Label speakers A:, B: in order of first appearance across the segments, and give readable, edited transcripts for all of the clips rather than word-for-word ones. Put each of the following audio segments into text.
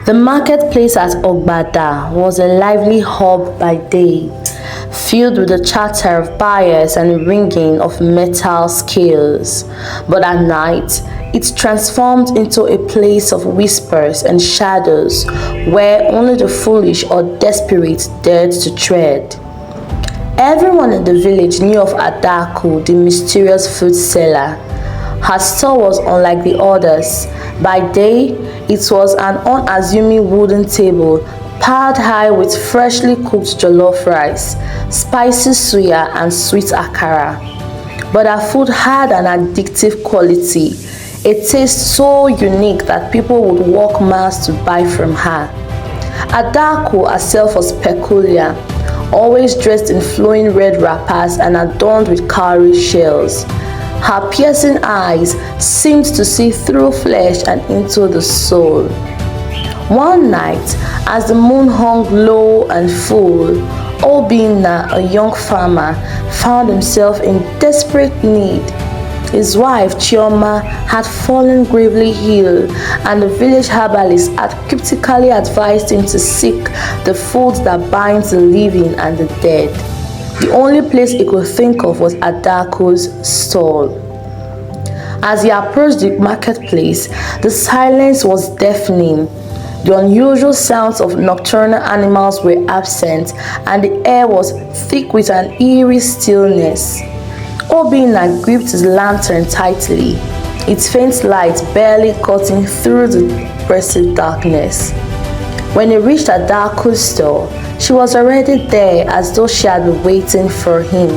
A: The marketplace at Obada was a lively hub by day, filled with the chatter of buyers and ringing of metal scales. But at night, it transformed into a place of whispers and shadows where only the foolish or desperate dared to tread. Everyone in the village knew of Adaku, the mysterious food seller. Her store was unlike the others. By day, it was an unassuming wooden table piled high with freshly cooked jollof rice, spicy suya, and sweet akara. But her food had an addictive quality, a taste so unique that people would walk miles to buy from her. Adaku herself was peculiar, always dressed in flowing red wrappers and adorned with cowrie shells. Her piercing eyes seemed to see through flesh and into the soul. One night, as the moon hung low and full, Obinna, a young farmer, found himself in desperate need. His wife, Chioma, had fallen gravely ill, and the village herbalist had cryptically advised him to seek the food that binds the living and the dead. The only place he could think of was Adaku's stall. As he approached the marketplace, the silence was deafening. The unusual sounds of nocturnal animals were absent, and the air was thick with an eerie stillness. Obinna gripped his lantern tightly, its faint light barely cutting through the oppressive darkness. When he reached Adaku's store, she was already there as though she had been waiting for him.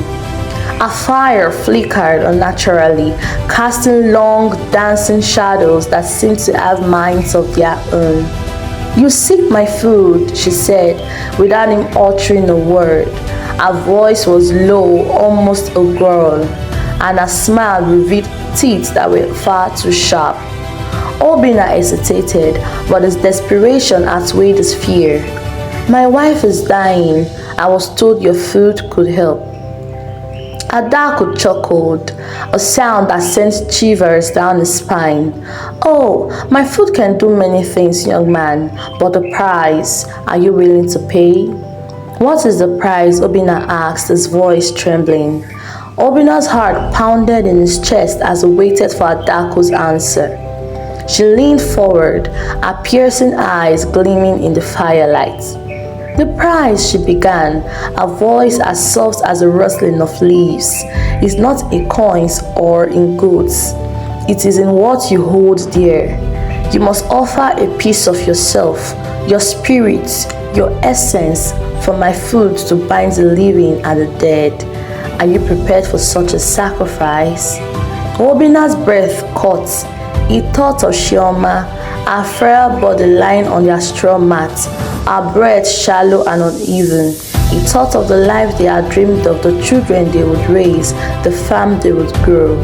A: A fire flickered unnaturally, casting long, dancing shadows that seemed to have minds of their own. "You seek my food," she said, without him uttering a word. Her voice was low, almost a growl, and her smile revealed teeth that were far too sharp. Obinna hesitated, but his desperation outweighed his fear. "My wife is dying. I was told your food could help." Adaku chuckled, a sound that sent shivers down his spine. "Oh, my food can do many things, young man, but the price, are you willing to pay?" "What is the price?" Obinna asked, his voice trembling. Obinna's heart pounded in his chest as he waited for Adaku's answer. She leaned forward, her piercing eyes gleaming in the firelight. "The price," she began, her voice as soft as the rustling of leaves, "is not in coins or in goods. It is in what you hold dear. You must offer a piece of yourself, your spirit, your essence, for my food to bind the living and the dead. Are you prepared for such a sacrifice?" Obinna's breath caught. He thought of Chioma, her frail body lying on their straw mat, her breath shallow and uneven. He thought of the life they had dreamed of, the children they would raise, the farm they would grow.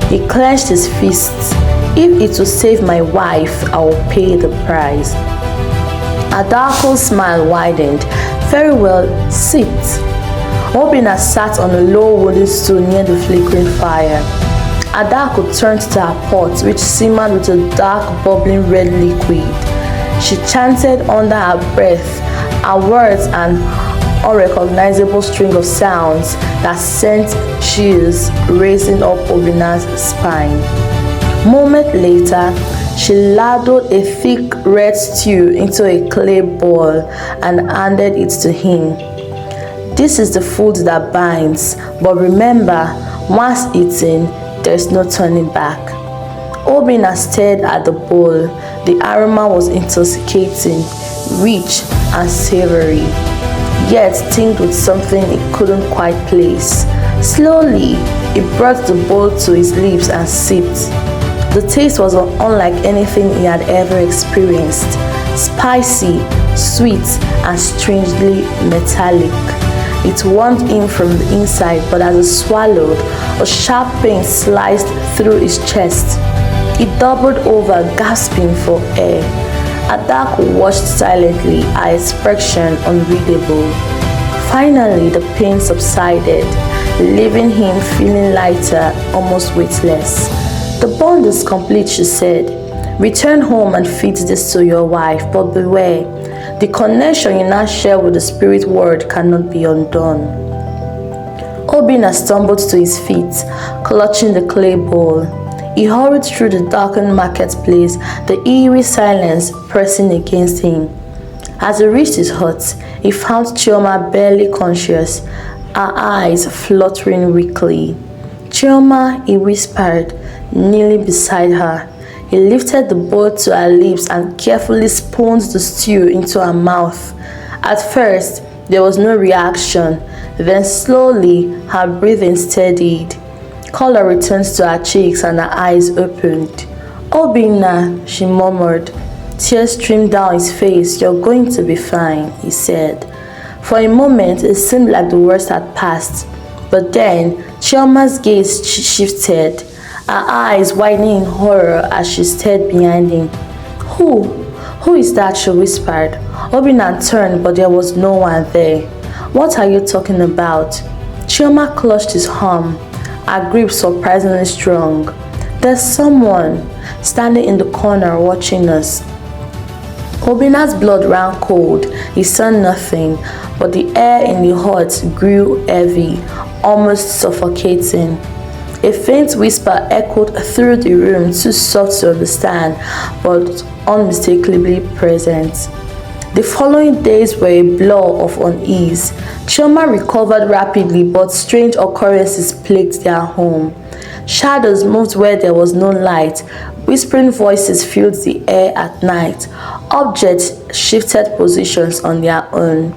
A: He clenched his fists. "If it will save my wife, I will pay the price." Adaku's smile widened. "Very well, sit." Obinna sat on a low wooden stool near the flickering fire. Adaku turned to her pot, which simmered with a dark, bubbling red liquid. She chanted under her breath, her words an unrecognizable string of sounds that sent chills racing up Obinna's spine. Moment later, she ladled a thick red stew into a clay bowl and handed it to him. "This is the food that binds, but remember, once eaten, there's no turning back." Obinna stared at the bowl. The aroma was intoxicating, rich and savory, yet tinged with something he couldn't quite place. Slowly, he brought the bowl to his lips and sipped. The taste was unlike anything he had ever experienced. Spicy, sweet, and strangely metallic. It warmed him from the inside, but as he swallowed, a sharp pain sliced through his chest. He doubled over, gasping for air. Adaku watched silently, her expression unreadable. Finally, the pain subsided, leaving him feeling lighter, almost weightless. "The bond is complete," she said. Return home and feed this to your wife, but beware, the connection you now share with the spirit world cannot be undone. Obinna stumbled to his feet, clutching the clay bowl. He hurried through the darkened marketplace, the eerie silence pressing against him. As he reached his hut, he found Chioma barely conscious, her eyes fluttering weakly. "Chioma," he whispered, kneeling beside her. He lifted the bowl to her lips and carefully spooned the stew into her mouth. At first, there was no reaction. Then slowly, her breathing steadied. Color returned to her cheeks and her eyes opened. "Obinna," she murmured. Tears streamed down his face. "You're going to be fine," he said. For a moment, it seemed like the worst had passed. But then, Chioma's gaze shifted, her eyes widening in horror as she stared behind him. Who is that?" she whispered. Obinna turned, but there was no one there. "What are you talking about?" Chioma clutched his arm, her grip surprisingly strong. "There's someone standing in the corner watching us." Obinna's blood ran cold. He saw nothing, but the air in the hut grew heavy, almost suffocating. A faint whisper echoed through the room, too soft to understand, but unmistakably present. The following days were a blur of unease. Chioma recovered rapidly, but strange occurrences plagued their home. Shadows moved where there was no light. Whispering voices filled the air at night. Objects shifted positions on their own.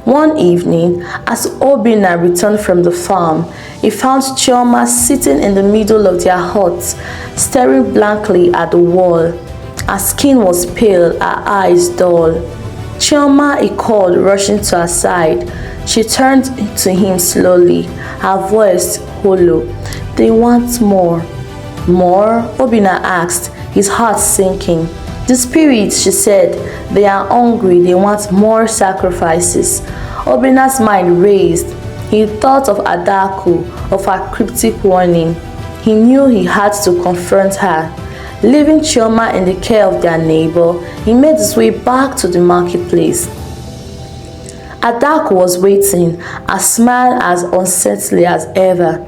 A: One evening, as Obinna returned from the farm, he found Chioma sitting in the middle of their hut, staring blankly at the wall. Her skin was pale, her eyes dull. "Chioma," he called, rushing to her side. She turned to him slowly, her voice hollow. "They want more." "More?" Obinna asked, his heart sinking. "The spirits," she said. "They are hungry, they want more sacrifices." Obinna's mind raced. He thought of Adaku, of her cryptic warning. He knew he had to confront her. Leaving Chioma in the care of their neighbor, he made his way back to the marketplace. Adaku was waiting, a smile as unsettling as ever.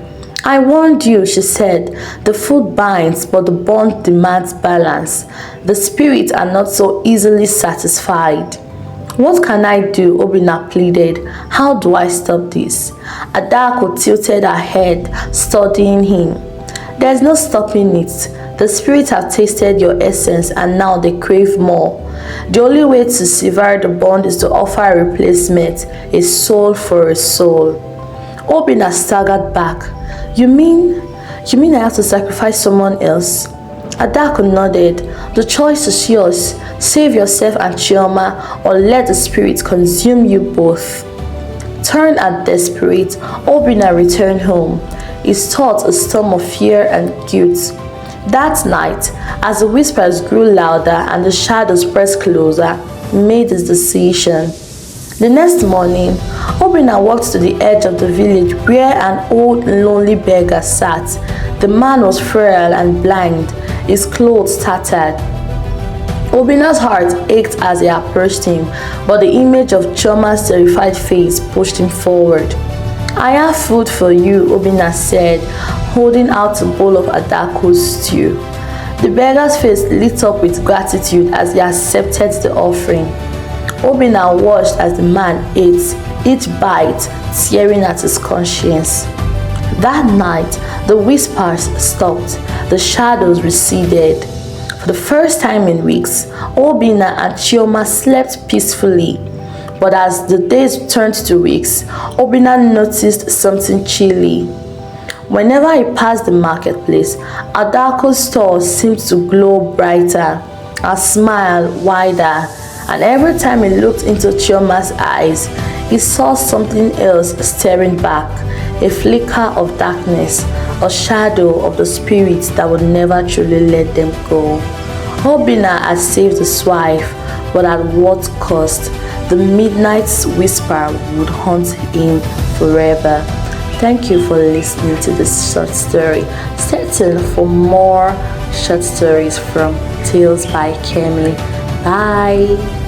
A: "I warned you," she said. "The food binds, but the bond demands balance. The spirits are not so easily satisfied." "What can I do?" Obinna pleaded. "How do I stop this?" Adaku tilted her head, studying him. "There's no stopping it. The spirits have tasted your essence and now they crave more. The only way to sever the bond is to offer a replacement, a soul for a soul." Obinna staggered back. You mean I have to sacrifice someone else?" Adaku nodded. "The choice is yours. Save yourself and Chioma, or let the spirits consume you both." Turned and desperate, Obinna returned home. His thoughts a storm of fear and guilt. That night, as the whispers grew louder and the shadows pressed closer, he made his decision. The next morning, Obinna walked to the edge of the village where an old lonely beggar sat. The man was frail and blind, his clothes tattered. Obinna's heart ached as he approached him, but the image of Chioma's terrified face pushed him forward. "I have food for you," Obinna said, holding out a bowl of Adaku's stew. The beggar's face lit up with gratitude as he accepted the offering. Obinna watched as the man ate, each bite tearing at his conscience. That night, the whispers stopped, the shadows receded. For the first time in weeks, Obinna and Chioma slept peacefully. But as the days turned to weeks, Obinna noticed something chilly. Whenever he passed the marketplace, Adaku's store seemed to glow brighter, her smile wider, and every time he looked into Chioma's eyes, he saw something else staring back, a flicker of darkness, a shadow of the spirits that would never truly let them go. Obinna had saved his wife, but at what cost? The midnight whisper would haunt him forever. Thank you for listening to this short story. Stay tuned for more short stories from Tales by Kemi. Bye.